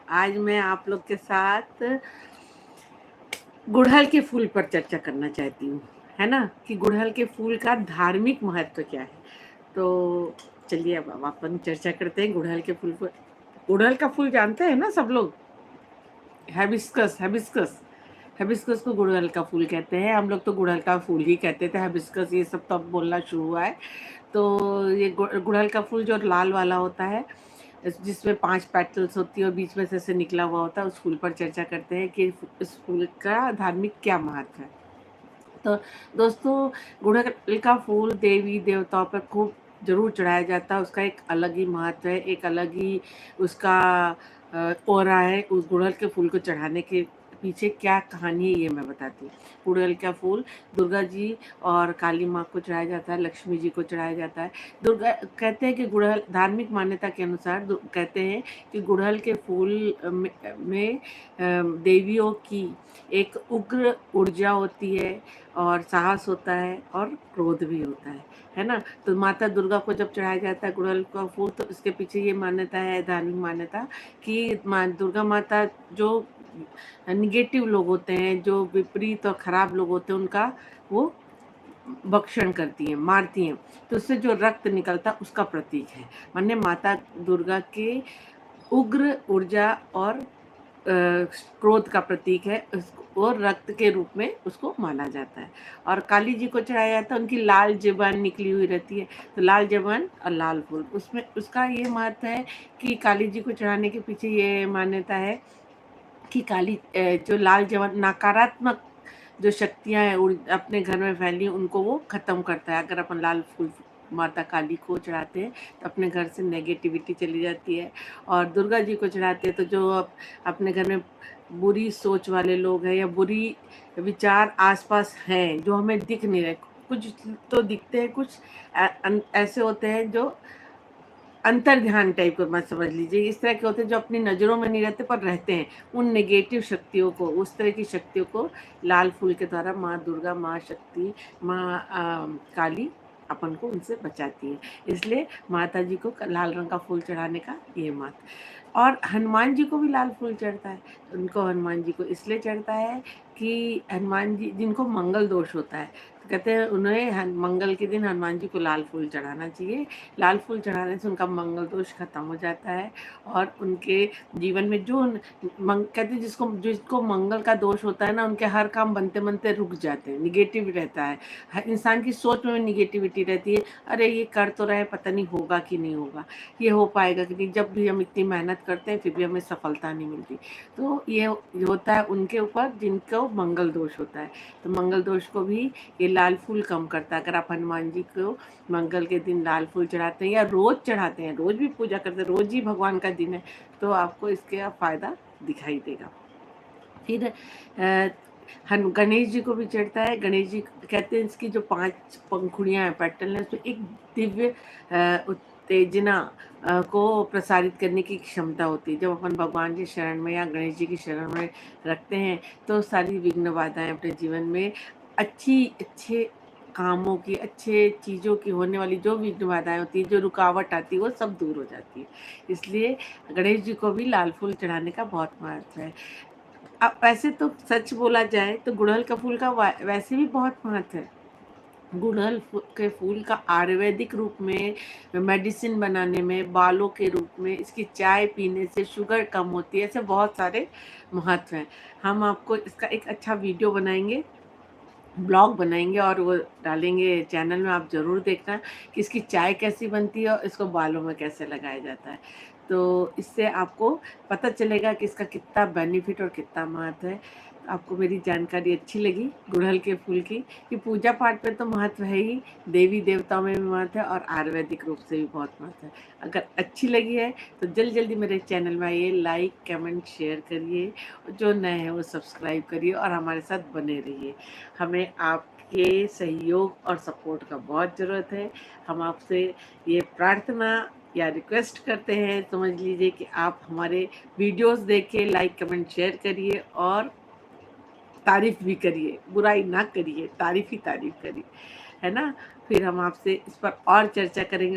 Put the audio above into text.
आज मैं आप लोग के साथ गुड़हल के फूल पर चर्चा करना चाहती हूँ, है ना, कि गुड़हल के फूल का धार्मिक महत्व क्या है। तो चलिए अब अपन चर्चा करते हैं गुड़हल के फूल पर। गुड़हल का फूल जानते हैं ना सब लोग, हैबिस्कस हैबिस्कस हैबिस्कस को गुड़हल का फूल कहते हैं। हम लोग तो गुड़हल का फूल ही कहते थे, हैबिस्कस ये सब तो अब बोलना शुरू हुआ है। तो ये गुड़हल का फूल जो लाल वाला होता है, जिसमें 5 पेटल्स होती है और बीच में से ऐसे निकला हुआ होता है, उस फूल पर चर्चा करते हैं कि इस फूल का धार्मिक क्या महत्व है। तो दोस्तों, गुड़हल का फूल देवी देवताओं पर खूब जरूर चढ़ाया जाता है। उसका एक अलग ही महत्व है, एक अलग ही उसका ऑरा है। उस गुड़हल के फूल को चढ़ाने के पीछे क्या कहानी है ये मैं बताती हूँ। गुड़हल का फूल दुर्गा जी और काली माँ को चढ़ाया जाता है, लक्ष्मी जी को चढ़ाया जाता है। दुर्गा कहते हैं कि गुड़हल, धार्मिक मान्यता के अनुसार कहते हैं कि गुड़हल के फूल में देवियों की एक उग्र ऊर्जा होती है और साहस होता है और क्रोध भी होता है ना। तो माता दुर्गा को जब चढ़ाया जाता है गुड़हल का फूल, तो इसके पीछे ये मान्यता है, धार्मिक मान्यता, कि दुर्गा माता जो निगेटिव लोग होते हैं, जो विपरीत और खराब लोग होते हैं, उनका वो भक्षण करती हैं, मारती हैं। तो उससे जो रक्त निकलता उसका प्रतीक है। माने माता दुर्गा के उग्र ऊर्जा और क्रोध का प्रतीक है, और रक्त के रूप में उसको माना जाता है। और काली जी को चढ़ाया जाता है, उनकी लाल ज़बान निकली हुई रहती है। तो लाल ज़बान और लाल फूल, उसमें उसका ये महत्व है कि काली जी को चढ़ाने के पीछे ये मान्यता है कि काली जो लाल ज़बान नकारात्मक जो शक्तियाँ हैं अपने घर में फैली, उनको वो ख़त्म करता है। अगर अपन लाल फूल माता काली को चढ़ाते हैं तो अपने घर से नेगेटिविटी चली जाती है। और दुर्गा जी को चढ़ाते हैं तो जो अपने घर में बुरी सोच वाले लोग हैं या बुरी विचार आसपास हैं, जो हमें दिख नहीं रहे, कुछ तो दिखते हैं, कुछ ऐसे होते हैं जो अंतर ध्यान टाइप को मत समझ लीजिए। इस तरह के होते हैं जो अपनी नज़रों में नहीं रहते पर रहते हैं। उन नेगेटिव शक्तियों को, उस तरह की शक्तियों को लाल फूल के द्वारा माँ दुर्गा, माँ शक्ति, माँ काली अपन को उनसे बचाती है। इसलिए माता जी को लाल रंग का फूल चढ़ाने का ये महत्व। और हनुमान जी को भी लाल फूल चढ़ता है। उनको हनुमान जी को इसलिए चढ़ता है कि हनुमान जी जिनको मंगल दोष होता है, तो कहते हैं उन्हें मंगल के दिन हनुमान जी को लाल फूल चढ़ाना चाहिए। लाल फूल चढ़ाने से उनका मंगल दोष खत्म हो जाता है और उनके जीवन में जो कहते हैं जिसको मंगल का दोष होता है ना, उनके हर काम बनते बनते रुक जाते हैं, निगेटिव रहता है। इंसान की सोच में निगेटिविटी रहती है, अरे ये कर तो रहे, पता नहीं होगा कि नहीं होगा, ये हो पाएगा कि नहीं। जब भी हम इतनी मेहनत करते हैं फिर भी हमें सफलता नहीं मिलती। तो ये होता है उनके ऊपर जिनको मंगल दोष होता है। तो मंगल दोष को भी ये लाल फूल कम करता है। अगर आप हनुमान जी को मंगल के दिन लाल फूल चढ़ाते हैं या रोज़ चढ़ाते हैं, रोज़ भी पूजा करते हैं, रोज़ ही भगवान का दिन है, तो आपको इसका फ़ायदा दिखाई देगा। फिर गणेश जी को भी चढ़ता है। गणेश जी कहते हैं इसकी जो 5 पंखुड़ियाँ हैं, पेटल है, उसमें एक दिव्य उत्तेजना को प्रसारित करने की क्षमता होती है। जब अपन भगवान की शरण में या गणेश जी की शरण में रखते हैं तो सारी विघ्न बाधाएं अपने जीवन में अच्छे कामों की, अच्छे चीज़ों की होने वाली जो विघ्न बाधाएं होती है, जो रुकावट आती है, वो सब दूर हो जाती है। इसलिए गणेश जी को भी लाल फूल चढ़ाने का बहुत महत्व है। अब वैसे तो सच बोला जाए तो गुड़हल का फूल का वैसे भी बहुत महत्व है। गुड़हल के फूल का आयुर्वेदिक रूप में, मेडिसिन बनाने में, बालों के रूप में, इसकी चाय पीने से शुगर कम होती है। ऐसे बहुत सारे महत्व हैं। हम आपको इसका एक अच्छा वीडियो बनाएंगे, ब्लॉग बनाएंगे और वो डालेंगे चैनल में। आप ज़रूर देखना कि इसकी चाय कैसी बनती है और इसको बालों में कैसे लगाया जाता है। तो इससे आपको पता चलेगा कि इसका कितना बेनिफिट और कितना महत्व है। आपको मेरी जानकारी अच्छी लगी गुड़हल के फूल की, कि पूजा पाठ में तो महत्व है ही, देवी देवताओं में भी महत्व है और आयुर्वेदिक रूप से भी बहुत महत्व है। अगर अच्छी लगी है तो जल्दी जल्दी मेरे चैनल में आइए, लाइक कमेंट शेयर करिए, जो नए हैं वो सब्सक्राइब करिए और हमारे साथ बने रहिए। हमें आपके सहयोग और सपोर्ट का बहुत ज़रूरत है। हम आपसे ये प्रार्थना या रिक्वेस्ट करते हैं, समझ लीजिए, कि आप हमारे वीडियोस देखिए, लाइक कमेंट शेयर करिए और तारीफ भी करिए, बुराई ना करिए, तारीफ ही तारीफ करिए, है ना। फिर हम आपसे इस पर और चर्चा करेंगे।